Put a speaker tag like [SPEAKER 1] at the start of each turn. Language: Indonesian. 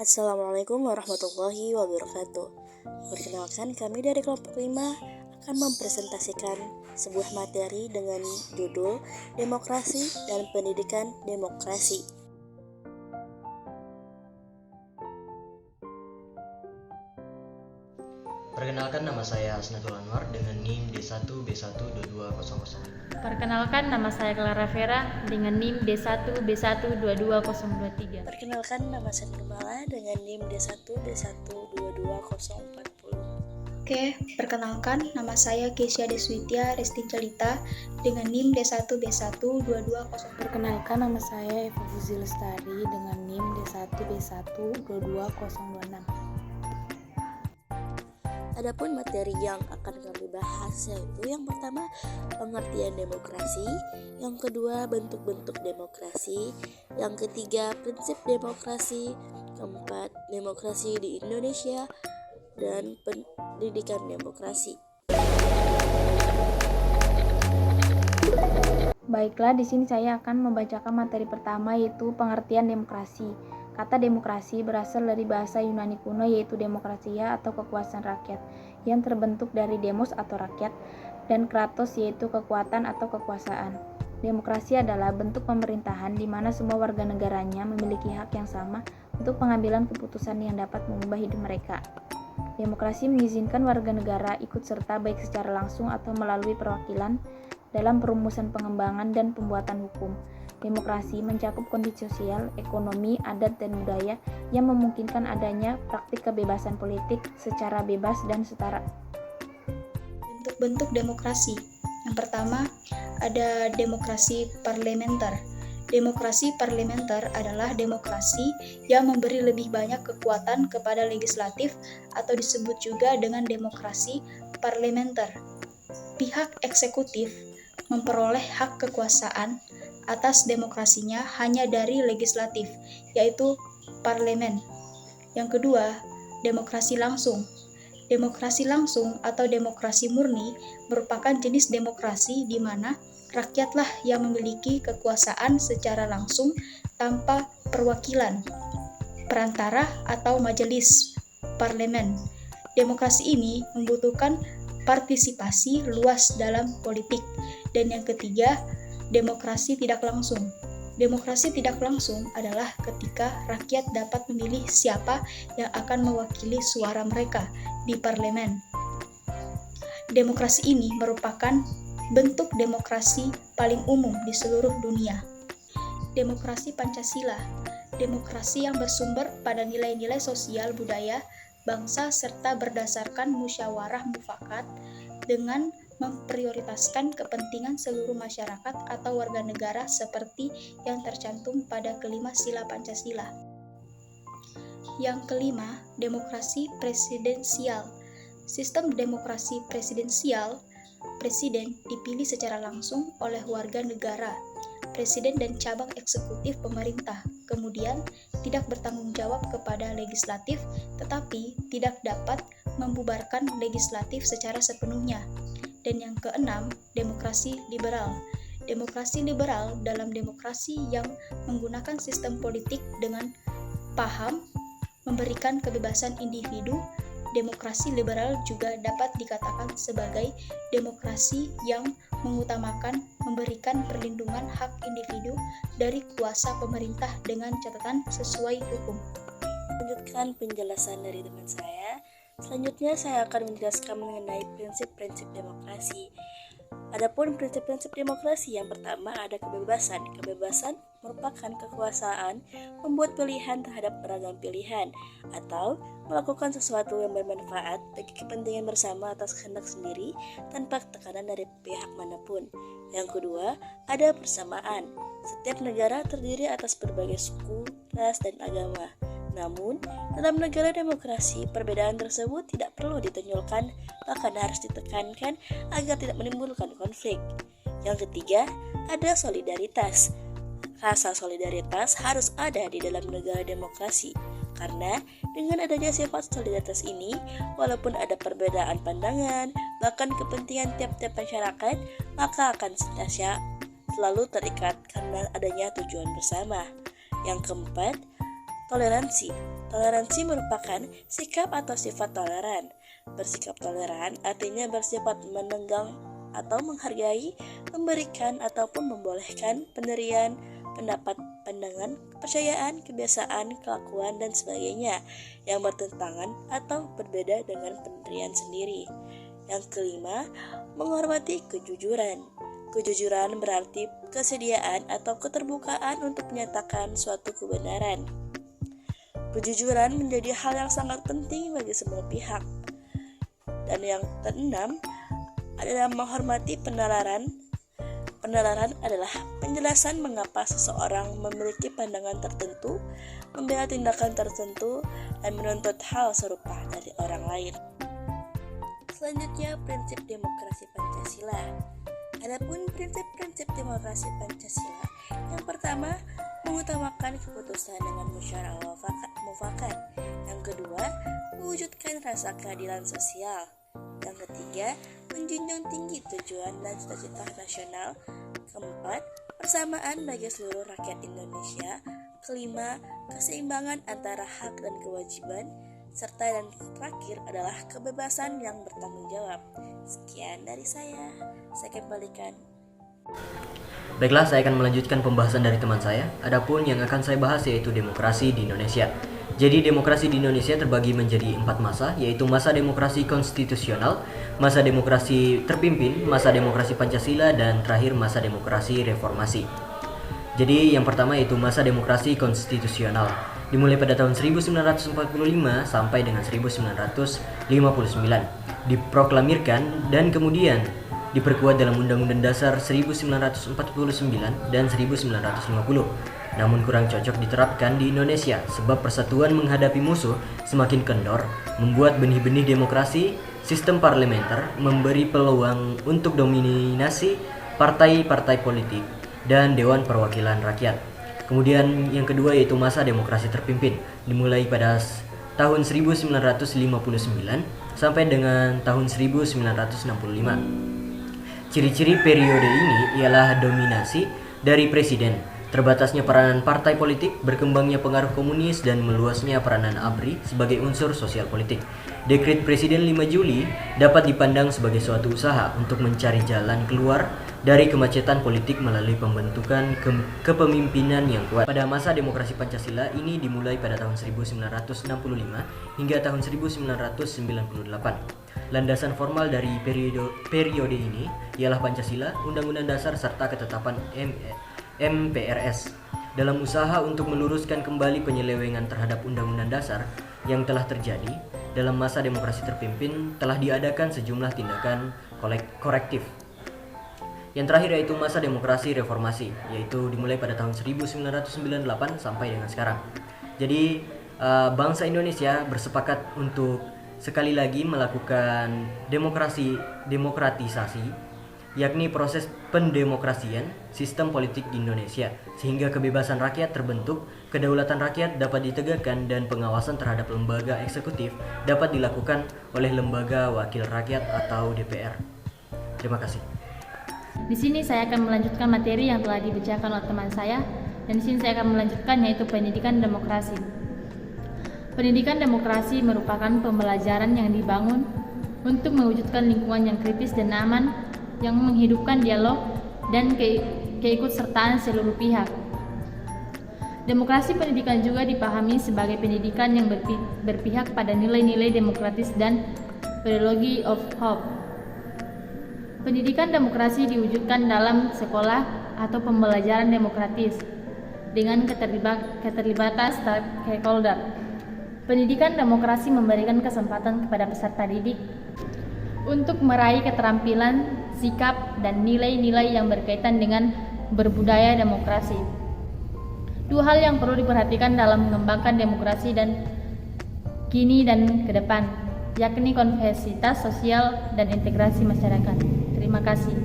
[SPEAKER 1] Assalamualaikum warahmatullahi wabarakatuh. Perkenalkan, kami dari kelompok 5 akan mempresentasikan sebuah materi dengan judul Demokrasi dan Pendidikan Demokrasi.
[SPEAKER 2] Perkenalkan, nama saya Asnatul Anwar dengan NIM D1B12200.
[SPEAKER 3] Perkenalkan, nama saya Clara Vera dengan NIM D1B1222023.
[SPEAKER 1] Perkenalkan, nama saya Nurmala dengan NIM D1B1222040.
[SPEAKER 4] Oke, perkenalkan, nama saya Kesia Deswitya Resti Celita dengan NIM D1B12200.
[SPEAKER 5] Perkenalkan, nama saya Eva Fuzi Lestari dengan NIM D1B1222026.
[SPEAKER 1] Adapun materi yang akan kami bahas yaitu yang pertama pengertian demokrasi, yang kedua bentuk-bentuk demokrasi, yang ketiga prinsip demokrasi, keempat demokrasi di Indonesia, dan pendidikan demokrasi.
[SPEAKER 3] Baiklah, di sini saya akan membacakan materi pertama yaitu pengertian demokrasi. Kata demokrasi berasal dari bahasa Yunani kuno yaitu demokrasia atau kekuasaan rakyat yang terbentuk dari demos atau rakyat dan kratos yaitu kekuatan atau kekuasaan. Demokrasi adalah bentuk pemerintahan di mana semua warga negaranya memiliki hak yang sama untuk pengambilan keputusan yang dapat mengubah hidup mereka. Demokrasi mengizinkan warga negara ikut serta baik secara langsung atau melalui perwakilan dalam perumusan pengembangan dan pembuatan hukum. Demokrasi mencakup kondisi sosial, ekonomi, adat, dan budaya yang memungkinkan adanya praktik kebebasan politik secara bebas dan setara.
[SPEAKER 4] Bentuk-bentuk demokrasi. Yang pertama, ada demokrasi parlementer. Demokrasi parlementer adalah demokrasi yang memberi lebih banyak kekuatan kepada legislatif atau disebut juga dengan demokrasi parlementer. Pihak eksekutif memperoleh hak kekuasaan atas demokrasinya hanya dari legislatif, yaitu parlemen. Yang kedua, demokrasi langsung. Demokrasi langsung atau demokrasi murni merupakan jenis demokrasi di mana rakyatlah yang memiliki kekuasaan secara langsung tanpa perwakilan, perantara atau majelis parlemen. Demokrasi ini membutuhkan partisipasi luas dalam politik. Dan yang ketiga, demokrasi tidak langsung. Demokrasi tidak langsung adalah ketika rakyat dapat memilih siapa yang akan mewakili suara mereka di parlemen. Demokrasi ini merupakan bentuk demokrasi paling umum di seluruh dunia. Demokrasi Pancasila, demokrasi yang bersumber pada nilai-nilai sosial budaya bangsa serta berdasarkan musyawarah mufakat dengan memprioritaskan kepentingan seluruh masyarakat atau warga negara seperti yang tercantum pada kelima sila Pancasila. Yang kelima, demokrasi presidensial. Sistem demokrasi presidensial, presiden dipilih secara langsung oleh warga negara, presiden dan cabang eksekutif pemerintah, kemudian tidak bertanggung jawab kepada legislatif, tetapi tidak dapat membubarkan legislatif secara sepenuhnya. Dan yang keenam, demokrasi liberal. Demokrasi liberal dalam demokrasi yang menggunakan sistem politik dengan paham memberikan kebebasan individu. Demokrasi liberal juga dapat dikatakan sebagai demokrasi yang mengutamakan memberikan perlindungan hak individu dari kuasa pemerintah dengan catatan sesuai hukum.
[SPEAKER 1] Lanjutkan penjelasan dari teman saya. Selanjutnya saya akan menjelaskan mengenai prinsip-prinsip demokrasi. Adapun prinsip-prinsip demokrasi, yang pertama ada kebebasan. Kebebasan merupakan kekuasaan membuat pilihan terhadap beragam pilihan atau melakukan sesuatu yang bermanfaat bagi kepentingan bersama atas kehendak sendiri tanpa tekanan dari pihak manapun. Yang kedua, ada persamaan. Setiap negara terdiri atas berbagai suku, ras, dan agama. Namun, dalam negara demokrasi, perbedaan tersebut tidak perlu ditonjolkan, bahkan harus ditekankan agar tidak menimbulkan konflik. Yang ketiga, ada solidaritas. Rasa solidaritas harus ada di dalam negara demokrasi, karena dengan adanya sifat solidaritas ini, walaupun ada perbedaan pandangan, bahkan kepentingan tiap-tiap masyarakat, maka akan senantiasa selalu terikat karena adanya tujuan bersama. Yang keempat, Toleransi. Toleransi merupakan sikap atau sifat toleran. Bersikap toleran artinya bersifat menenggang atau menghargai, memberikan ataupun membolehkan pendirian, pendapat, pandangan, kepercayaan, kebiasaan, kelakuan, dan sebagainya yang bertentangan atau berbeda dengan pendirian sendiri. Yang kelima, menghormati kejujuran. Kejujuran berarti kesediaan atau keterbukaan untuk menyatakan suatu kebenaran. Kejujuran menjadi hal yang sangat penting bagi semua pihak. Dan yang keenam adalah menghormati penalaran. Penalaran adalah penjelasan mengapa seseorang memiliki pandangan tertentu, membela tindakan tertentu, dan menuntut hal serupa dari orang lain. Selanjutnya, prinsip demokrasi Pancasila. Adapun prinsip-prinsip demokrasi Pancasila, yang pertama, mengutamakan keputusan dengan musyawarah mufakat. Yang kedua, mewujudkan rasa keadilan sosial. Yang ketiga, menjunjung tinggi tujuan dan cita-cita nasional. Keempat, persamaan bagi seluruh rakyat Indonesia. Kelima, keseimbangan antara hak dan kewajiban. Serta yang terakhir adalah kebebasan yang bertanggung jawab. Sekian dari saya kembalikan.
[SPEAKER 2] Baiklah, saya akan melanjutkan pembahasan dari teman saya. Adapun yang akan saya bahas yaitu demokrasi di Indonesia. Jadi demokrasi di Indonesia terbagi menjadi 4 masa, yaitu masa demokrasi konstitusional, masa demokrasi terpimpin, masa demokrasi Pancasila, dan terakhir masa demokrasi reformasi. Jadi yang pertama yaitu masa demokrasi konstitusional, dimulai pada tahun 1945 sampai dengan 1959, diproklamirkan dan kemudian diperkuat dalam Undang-Undang Dasar 1949 dan 1950. Namun kurang cocok diterapkan di Indonesia sebab persatuan menghadapi musuh semakin kendor, membuat benih-benih demokrasi, sistem parlementer memberi peluang untuk dominasi partai-partai politik dan Dewan Perwakilan Rakyat. Kemudian yang kedua yaitu masa demokrasi terpimpin, dimulai pada tahun 1959 sampai dengan tahun 1965. Ciri-ciri periode ini ialah dominasi dari presiden, terbatasnya peranan partai politik, berkembangnya pengaruh komunis, dan meluasnya peranan ABRI sebagai unsur sosial politik. Dekret Presiden 5 Juli dapat dipandang sebagai suatu usaha untuk mencari jalan keluar dari kemacetan politik melalui pembentukan kepemimpinan yang kuat. Pada masa demokrasi Pancasila ini dimulai pada tahun 1965 hingga tahun 1998. Landasan formal dari periode ini ialah Pancasila, Undang-Undang Dasar, serta ketetapan MPRS. Dalam usaha untuk meluruskan kembali penyelewengan terhadap Undang-Undang Dasar yang telah terjadi dalam masa demokrasi terpimpin, telah diadakan sejumlah tindakan korektif. Yang terakhir yaitu masa demokrasi reformasi, yaitu dimulai pada tahun 1998 sampai dengan sekarang. Jadi bangsa Indonesia bersepakat untuk sekali lagi melakukan demokratisasi, yakni proses pendemokrasian sistem politik di Indonesia, sehingga kebebasan rakyat terbentuk, kedaulatan rakyat dapat ditegakkan, dan pengawasan terhadap lembaga eksekutif dapat dilakukan oleh lembaga wakil rakyat atau DPR. Terima kasih.
[SPEAKER 3] Di sini saya akan melanjutkan materi yang telah dibacakan oleh teman saya, dan di sini saya akan melanjutkan yaitu pendidikan demokrasi. Pendidikan demokrasi merupakan pembelajaran yang dibangun untuk mewujudkan lingkungan yang kritis dan aman, yang menghidupkan dialog dan keikutsertaan seluruh pihak. Demokrasi pendidikan juga dipahami sebagai pendidikan yang berpihak pada nilai-nilai demokratis dan pedagogy of hope. Pendidikan demokrasi diwujudkan dalam sekolah atau pembelajaran demokratis dengan keterlibatan stakeholder. Pendidikan demokrasi memberikan kesempatan kepada peserta didik untuk meraih keterampilan, sikap, dan nilai-nilai yang berkaitan dengan berbudaya demokrasi. Dua hal yang perlu diperhatikan dalam mengembangkan demokrasi dan kini dan ke depan, yakni konversitas sosial dan integrasi masyarakat. Terima kasih.